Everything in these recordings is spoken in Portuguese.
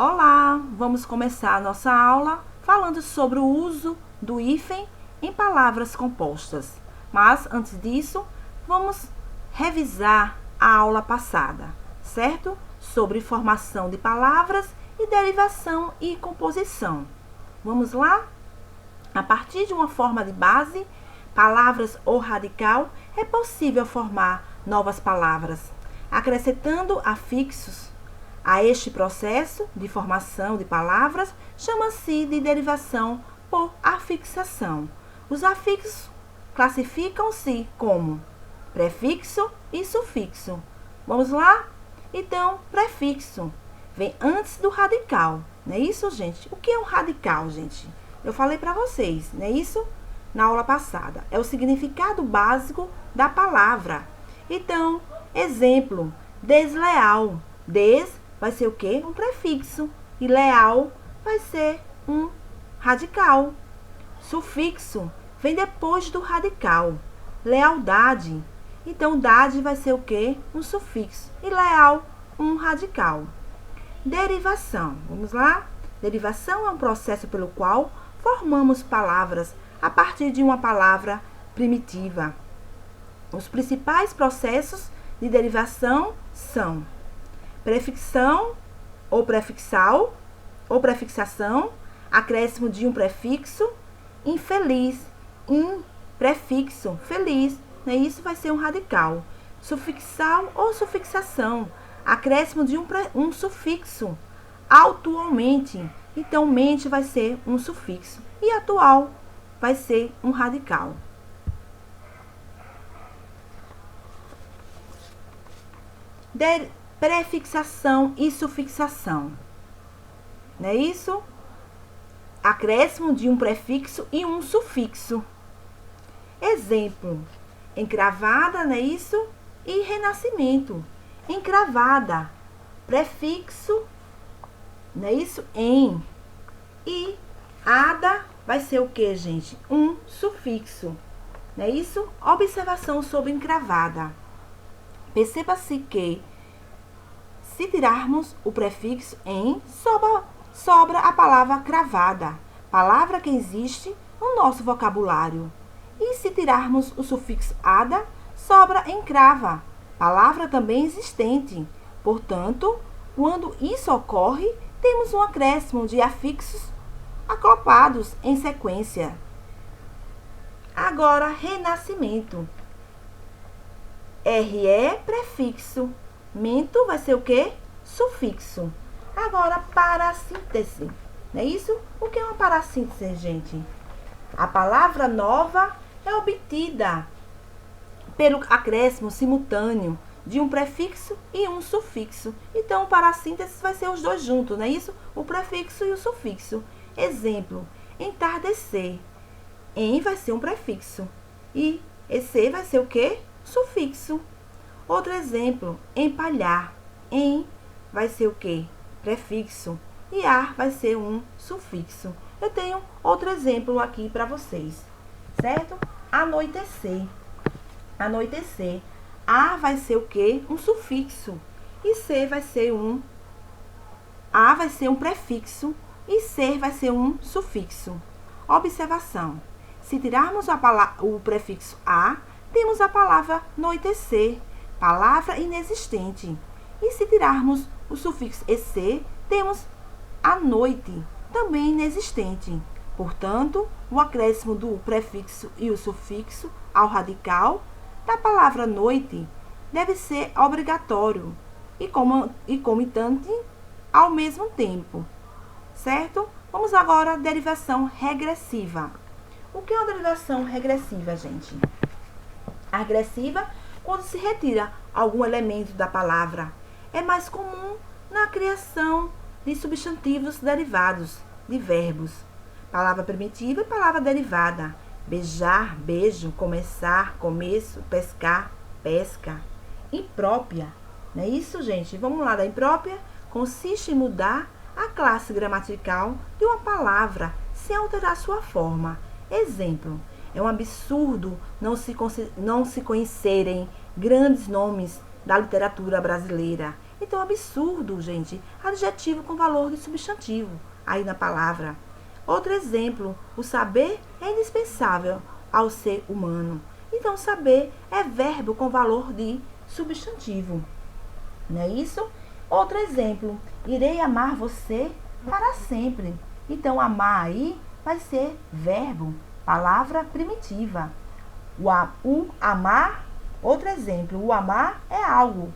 Olá, vamos começar a nossa aula falando sobre o uso do hífen em palavras compostas. Mas, antes disso, vamos revisar a aula passada, certo? Sobre formação de palavras e derivação e composição. Vamos lá? A partir de uma forma de base, palavras ou radical, é possível formar novas palavras, acrescentando afixos. A este processo de formação de palavras chama-se de derivação por afixação. Os afixos classificam-se como prefixo e sufixo. Vamos lá? Então, prefixo vem antes do radical, não é isso, gente? O que é um radical, gente? Eu falei para vocês, não é isso? Na aula passada. É o significado básico da palavra. Então, exemplo, desleal. Des vai ser o quê? Um prefixo. E leal vai ser um radical. Sufixo vem depois do radical. Lealdade. Então, dade vai ser o quê? Um sufixo. E leal, um radical. Derivação. Vamos lá? Derivação é um processo pelo qual formamos palavras a partir de uma palavra primitiva. Os principais processos de derivação são prefixão ou prefixal ou prefixação, acréscimo de um prefixo, infeliz, prefixo, feliz, né? Isso vai ser um radical. Sufixal ou sufixação, acréscimo de um sufixo, atualmente. Então, mente vai ser um sufixo e atual vai ser um radical. Prefixação e sufixação. Não é isso? Acréscimo de um prefixo e um sufixo. Exemplo, encravada, não é isso? E renascimento. Encravada, prefixo, não é isso? Em. E ada vai ser o que, gente? Um sufixo. Não é isso? Observação sobre encravada. Perceba-se que, se tirarmos o prefixo em, sobra a palavra cravada, palavra que existe no nosso vocabulário. E se tirarmos o sufixo ada, sobra encrava, palavra também existente. Portanto, quando isso ocorre, temos um acréscimo de afixos acoplados em sequência. Agora, renascimento. RE, prefixo. Mento vai ser o quê? Sufixo. Agora, parassíntese. Não é isso? O que é uma parassíntese, gente? A palavra nova é obtida pelo acréscimo simultâneo de um prefixo e um sufixo. Então, parassíntese vai ser os dois juntos, não é isso? O prefixo e o sufixo. Exemplo, entardecer. Em vai ser um prefixo. E esse vai ser o quê? Sufixo. Outro exemplo, empalhar. Em vai ser o quê? Prefixo. E ar vai ser um sufixo. Eu tenho outro exemplo aqui para vocês. Certo? Anoitecer. Anoitecer. A vai ser o quê? Um sufixo. E C vai ser um... A vai ser um prefixo. E ser vai ser um sufixo. Observação. Se tirarmos o prefixo a, temos a palavra anoitecer, palavra inexistente. E se tirarmos o sufixo ec, temos a noite, também inexistente. Portanto, o acréscimo do prefixo e o sufixo ao radical da palavra noite deve ser obrigatório e comitante ao mesmo tempo. Certo? Vamos agora à derivação regressiva. O que é uma derivação regressiva, gente? A regressiva, quando se retira algum elemento da palavra, é mais comum na criação de substantivos derivados de verbos. Palavra primitiva e palavra derivada. Beijar, beijo, começar, começo, pescar, pesca. Imprópria, não é isso, gente? Vamos lá, da imprópria consiste em mudar a classe gramatical de uma palavra sem alterar sua forma. Exemplo, é um absurdo não se conhecerem grandes nomes da literatura brasileira. Então, absurdo, gente, adjetivo com valor de substantivo aí na palavra. Outro exemplo, o saber é indispensável ao ser humano. Então, saber é verbo com valor de substantivo. Não é isso? Outro exemplo, irei amar você para sempre. Então, amar aí vai ser verbo, palavra primitiva. O amar, outro exemplo, o amar é algo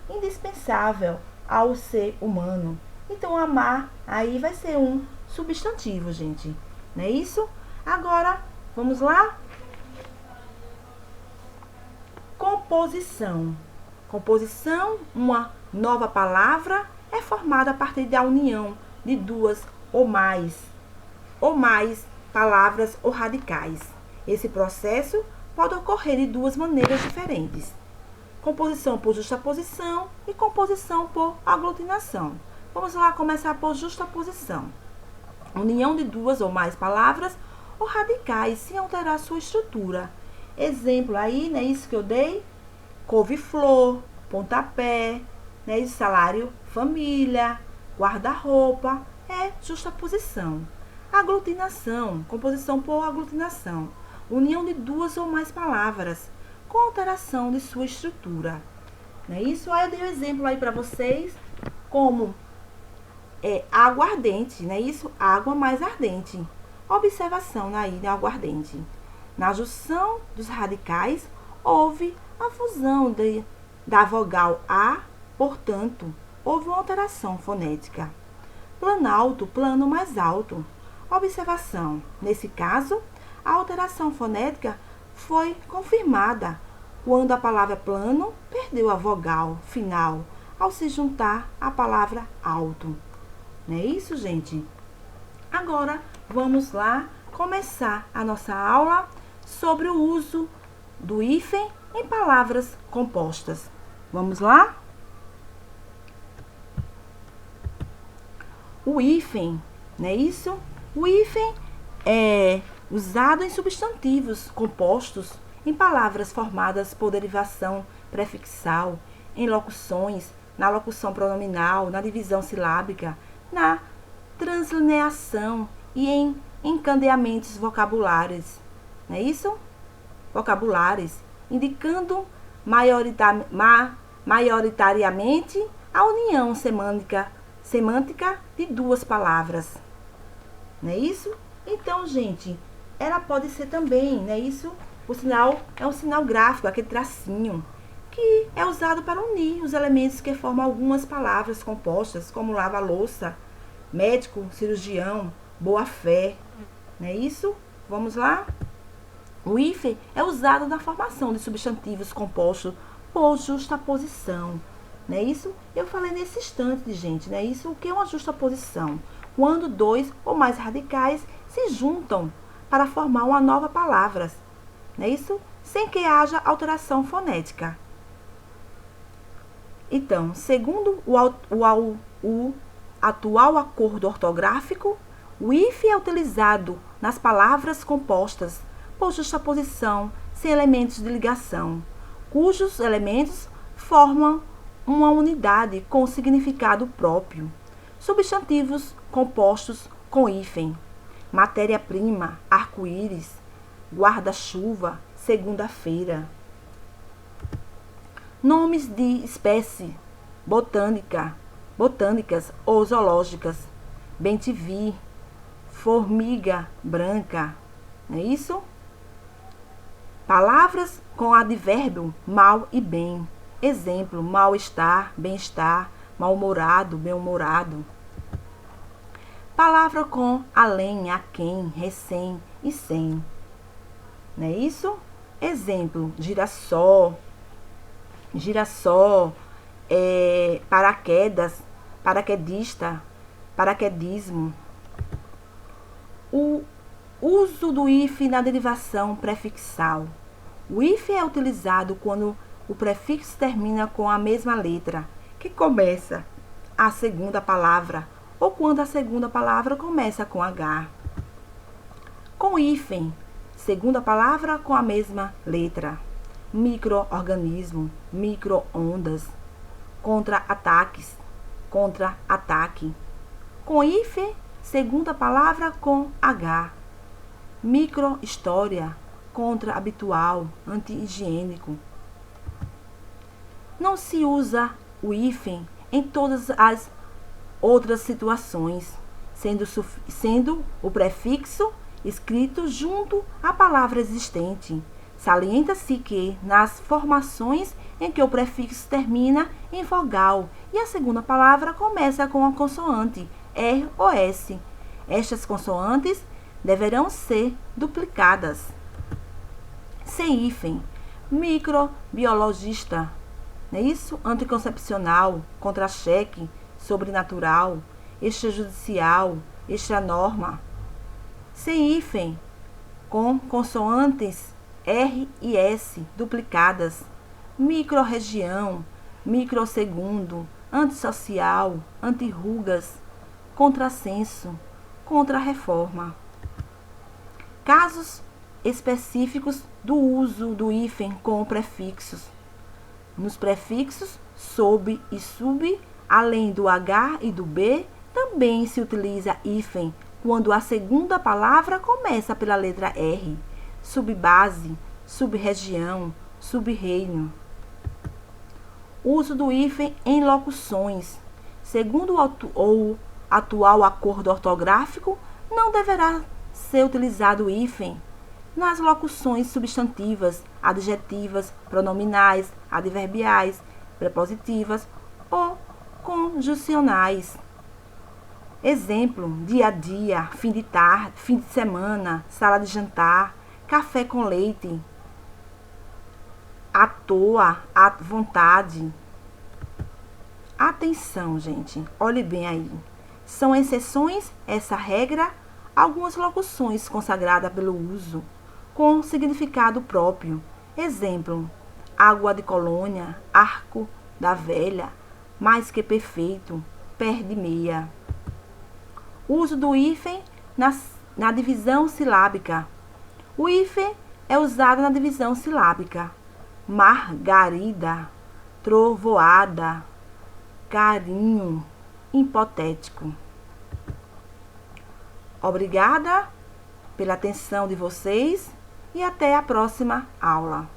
indispensável ao ser humano. Então, amar aí vai ser um substantivo, gente. Não é isso? Agora, vamos lá? Composição. Composição, uma nova palavra, é formada a partir da união de duas ou mais palavras ou radicais. Esse processo pode ocorrer de duas maneiras diferentes: composição por justaposição e composição por aglutinação. Vamos lá começar por justaposição. União de duas ou mais palavras ou radicais sem alterar sua estrutura. Exemplo aí, né? Isso que eu dei: couve-flor, pontapé, né? Salário, família, guarda-roupa, é justaposição. Aglutinação, composição por aglutinação. União de duas ou mais palavras com alteração de sua estrutura. Não é isso? Aí eu dei um exemplo aí para vocês, como aguardente, não é isso? Água mais ardente. Observação aí, né? Aguardente. Na junção dos radicais, houve a fusão da vogal A, portanto, houve uma alteração fonética. Planalto, plano mais alto. Observação. Nesse caso, a alteração fonética foi confirmada quando a palavra plano perdeu a vogal final ao se juntar à palavra alto. Não é isso, gente? Agora, vamos lá começar a nossa aula sobre o uso do hífen em palavras compostas. Vamos lá? O hífen, não é isso? O hífen é usado em substantivos compostos, em palavras formadas por derivação prefixal, em locuções, na locução pronominal, na divisão silábica, na translineação e em encadeamentos vocabulares. Não é isso? Vocabulares, indicando maioritariamente a união semântica de duas palavras. Não é isso? Então, gente, ela pode ser também, não é isso? O sinal é um sinal gráfico, aquele tracinho, que é usado para unir os elementos que formam algumas palavras compostas, como lava-louça, médico, cirurgião, boa-fé. Não é isso? Vamos lá? O hífen é usado na formação de substantivos compostos por justaposição. Não é isso? Eu falei nesse instante, gente, não é isso? O que é uma justaposição? Quando dois ou mais radicais se juntam para formar uma nova palavra. Não é isso? Sem que haja alteração fonética. Então, segundo o atual acordo ortográfico, o hífen é utilizado nas palavras compostas por justaposição sem elementos de ligação, cujos elementos formam uma unidade com significado próprio. Substantivos compostos com hífen: matéria-prima, arco-íris, guarda-chuva, segunda-feira. Nomes de espécie botânicas ou zoológicas: bem-te-vi, formiga branca. Não é isso? Palavras com advérbio mal e bem. Exemplo: mal-estar, bem-estar, mal-humorado, bem-humorado. Palavra com além, aquém, recém e sem. Não é isso? Exemplo: girassol, paraquedas, paraquedista, paraquedismo. O uso do hífen na derivação prefixal. O hífen é utilizado quando o prefixo termina com a mesma letra que começa a segunda palavra ou quando a segunda palavra começa com H. Com hífen, segunda palavra com a mesma letra. Micro-organismo, micro-ondas. contra-ataques, contra-ataque. Com hífen, segunda palavra com H. Micro-história, contra-habitual, anti-higiênico. Não se usa o hífen em todas as outras situações, sendo o prefixo escrito junto à palavra existente. Salienta-se que, nas formações em que o prefixo termina em vogal e a segunda palavra começa com a consoante R ou S, estas consoantes deverão ser duplicadas. Sem hífen, microbiologista, não é isso? Anticoncepcional, contra-cheque, sobrenatural, extrajudicial, extranorma. Sem hífen, com consoantes R e S duplicadas, microrregião, microsegundo, antissocial, antirrugas, contrassenso, contrarreforma. Casos específicos do uso do hífen com prefixos. Nos prefixos sob e sub, além do H e do B, também se utiliza hífen quando a segunda palavra começa pela letra R. Subbase, sub-região, sub-reino. Uso do hífen em locuções. Segundo o atual acordo ortográfico, não deverá ser utilizado o hífen nas locuções substantivas, adjetivas, pronominais, adverbiais, prepositivas ou conjuncionais. Exemplo: dia a dia, fim de tarde, fim de semana, sala de jantar, café com leite, à toa, à vontade. Atenção, gente, olhe bem aí. São exceções essa regra algumas locuções consagradas pelo uso com significado próprio. Exemplo: água de colônia, arco da velha, mais que perfeito, pé de meia. Uso do hífen na divisão silábica. O hífen é usado na divisão silábica. Margarida, trovoada, carinho, hipotético. Obrigada pela atenção de vocês e até a próxima aula.